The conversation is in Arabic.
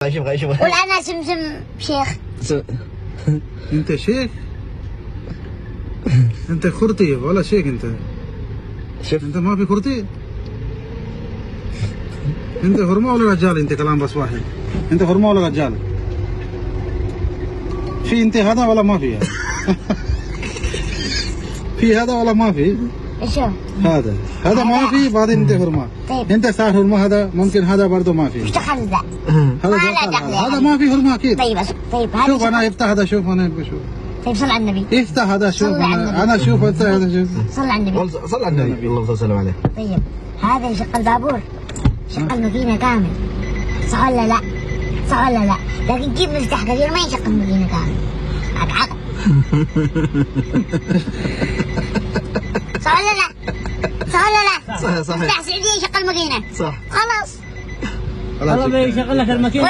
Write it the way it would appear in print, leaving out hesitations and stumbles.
يشوف. قول انا سمسم شيخ. انت شيخ؟ انت خرطي ولا شيخ انت؟ شوف انت ما في خرطي؟ انت هرمة ولا رجال؟ انت كلام بس واحد. انت هرمة ولا رجال؟ في انت هذا ولا ما في يعني؟ في هذا ولا ما في؟ شو هذا ما في. بعدين انت هرمة. طيب. انت صار هرمة. هذا ممكن هذا برضه ما في. ايش دخل ذا؟ هذا هذا ما في هرمة اكيد. طيب هذا شوف انا افتح هذا. شوف انا بشوف. طيب صل على النبي. افتح هذا. شوف انا شوف انت هذا. شوف صل على النبي. صل على النبي اللهم صل وسلم عليه. طيب هذا يشق البابور، يشق المدينة كامل، صح ولا لا؟ صح ولا لا؟ لكن كيف مفتاح كبير ما يشق المدينة كامل؟ هذا عقل. صح ولا لا؟ صح ولا لا؟ صحيح. مفتاح سعودية يشق المدينة. صح. خلاص. الله يشغل لك الماكينه.